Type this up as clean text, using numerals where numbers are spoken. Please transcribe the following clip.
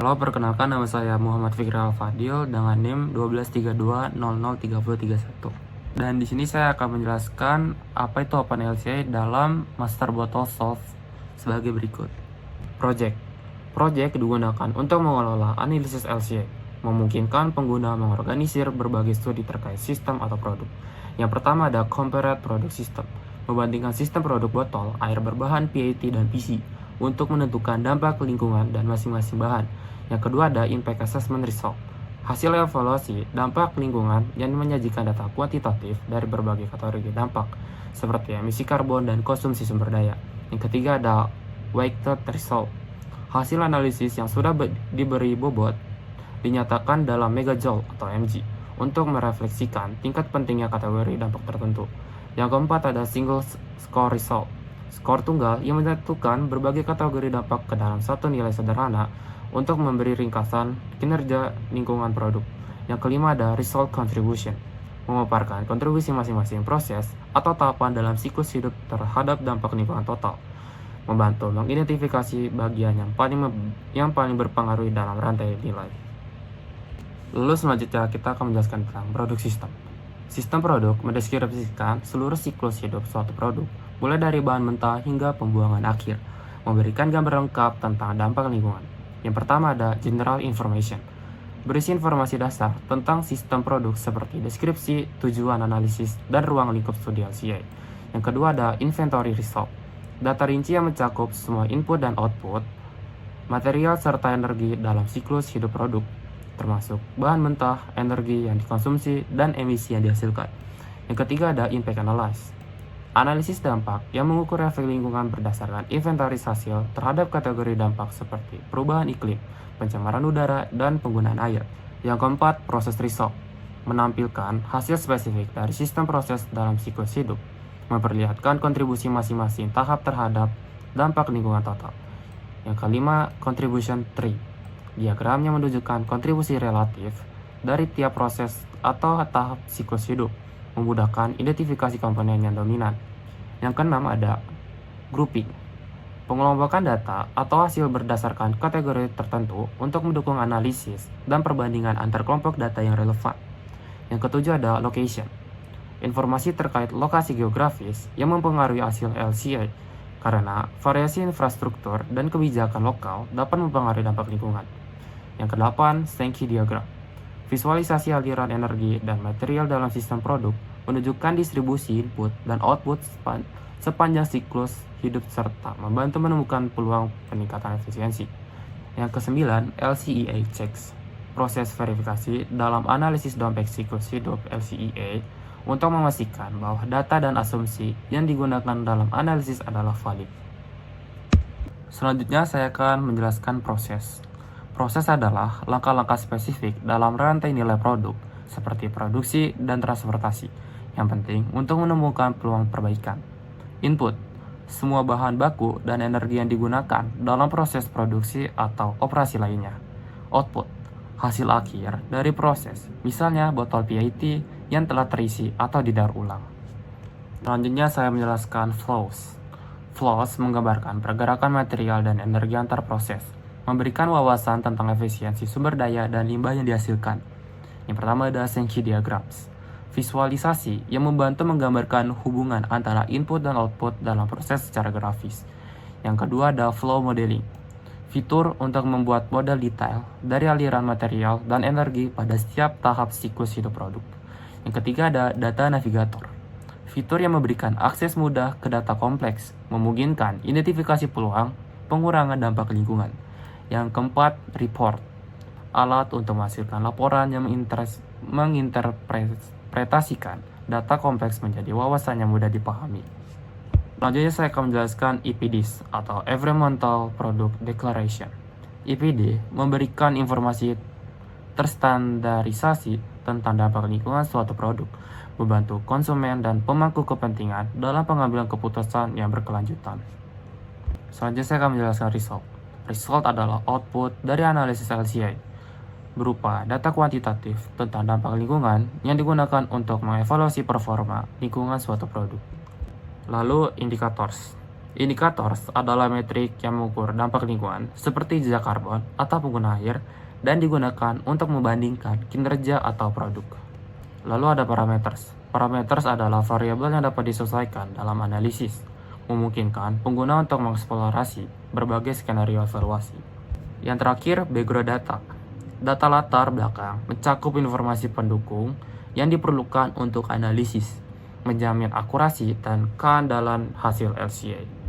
Halo, perkenalkan nama saya Muhammad Fikri Al-Fadil dengan NIM 1232003031. Dan di sini saya akan menjelaskan apa itu OpenLCA dalam Master Bottle Solve sebagai berikut. Project digunakan untuk mengelola analisis LCA, memungkinkan pengguna mengorganisir berbagai studi terkait sistem atau produk. Yang pertama ada Compared Product System, membandingkan sistem produk botol, air berbahan PET dan PC untuk menentukan dampak lingkungan dan masing-masing bahan. Yang kedua ada Impact Assessment Result, hasil evaluasi dampak lingkungan yang menyajikan data kuantitatif dari berbagai kategori dampak, seperti emisi karbon dan konsumsi sumber daya. Yang ketiga ada Weighted Result, hasil analisis yang sudah diberi bobot dinyatakan dalam megajoule atau mg untuk merefleksikan tingkat pentingnya kategori dampak tertentu. Yang keempat ada Single Score Result, skor tunggal yang menyatukan berbagai kategori dampak ke dalam satu nilai sederhana untuk memberi ringkasan kinerja lingkungan produk. Yang kelima ada Result Contribution, memaparkan kontribusi masing-masing proses atau tahapan dalam siklus hidup terhadap dampak lingkungan total, membantu mengidentifikasi bagian yang paling berpengaruh dalam rantai nilai. Lalu selanjutnya kita akan menjelaskan tentang produk sistem. Sistem produk mendeskripsikan seluruh siklus hidup suatu produk, mulai dari bahan mentah hingga pembuangan akhir, memberikan gambar lengkap tentang dampak lingkungan. Yang pertama ada General Information, berisi informasi dasar tentang sistem produk seperti deskripsi, tujuan analisis, dan ruang lingkup studi LCA. Yang kedua ada Inventory Result, data rinci yang mencakup semua input dan output, material serta energi dalam siklus hidup produk, termasuk bahan mentah, energi yang dikonsumsi, dan emisi yang dihasilkan. Yang ketiga ada Impact Analysis, analisis dampak yang mengukur efek lingkungan berdasarkan inventaris hasil terhadap kategori dampak seperti perubahan iklim, pencemaran udara, dan penggunaan air. Yang keempat, Process Result, menampilkan hasil spesifik dari sistem proses dalam siklus hidup, memperlihatkan kontribusi masing-masing tahap terhadap dampak lingkungan total. Yang kelima, Contribution Tree, diagram yang menunjukkan kontribusi relatif dari tiap proses atau tahap siklus hidup, memudahkan identifikasi komponen yang dominan. Yang keenam ada Grouping, pengelompokan data atau hasil berdasarkan kategori tertentu untuk mendukung analisis dan perbandingan antar kelompok data yang relevan. Yang ketujuh ada Location, informasi terkait lokasi geografis yang mempengaruhi hasil LCA, karena variasi infrastruktur dan kebijakan lokal dapat mempengaruhi dampak lingkungan. Yang kedelapan, Sankey Diagram, visualisasi aliran energi dan material dalam sistem produk, menunjukkan distribusi input dan output sepanjang siklus hidup serta membantu menemukan peluang peningkatan efisiensi. Yang kesembilan, LCEA Checks, proses verifikasi dalam analisis dampak siklus hidup LCEA untuk memastikan bahwa data dan asumsi yang digunakan dalam analisis adalah valid. Selanjutnya saya akan menjelaskan proses. Proses adalah langkah-langkah spesifik dalam rantai nilai produk, seperti produksi dan transportasi, yang penting untuk menemukan peluang perbaikan. Input, semua bahan baku dan energi yang digunakan dalam proses produksi atau operasi lainnya. Output, hasil akhir dari proses, misalnya botol PET yang telah terisi atau didaur ulang. Selanjutnya saya menjelaskan flows. Flows menggambarkan pergerakan material dan energi antar proses, memberikan wawasan tentang efisiensi sumber daya dan limbah yang dihasilkan. Yang pertama ada Sankey Diagrams, visualisasi yang membantu menggambarkan hubungan antara input dan output dalam proses secara grafis. Yang kedua ada Flow Modeling, fitur untuk membuat model detail dari aliran material dan energi pada setiap tahap siklus hidup produk. Yang ketiga ada Data Navigator, fitur yang memberikan akses mudah ke data kompleks, memungkinkan identifikasi peluang pengurangan dampak lingkungan. Yang keempat, Report, alat untuk menghasilkan laporan yang menginterpretasikan data kompleks menjadi wawasan yang mudah dipahami. Selanjutnya saya akan menjelaskan EPDs atau Environmental Product Declaration. EPD memberikan informasi terstandarisasi tentang dampak lingkungan suatu produk, membantu konsumen dan pemangku kepentingan dalam pengambilan keputusan yang berkelanjutan. Selanjutnya saya akan menjelaskan result. Result adalah output dari analisis LCA, berupa data kuantitatif tentang dampak lingkungan yang digunakan untuk mengevaluasi performa lingkungan suatu produk. Lalu indicators, Indicators adalah metrik yang mengukur dampak lingkungan seperti jejak karbon atau pengguna air dan digunakan untuk membandingkan kinerja atau produk. Lalu ada parameters. Parameters adalah variabel yang dapat disesuaikan dalam analisis, memungkinkan pengguna untuk mengeksplorasi berbagai skenario evaluasi. Yang terakhir, background data. Data latar belakang mencakup informasi pendukung yang diperlukan untuk analisis, menjamin akurasi dan keandalan hasil LCA.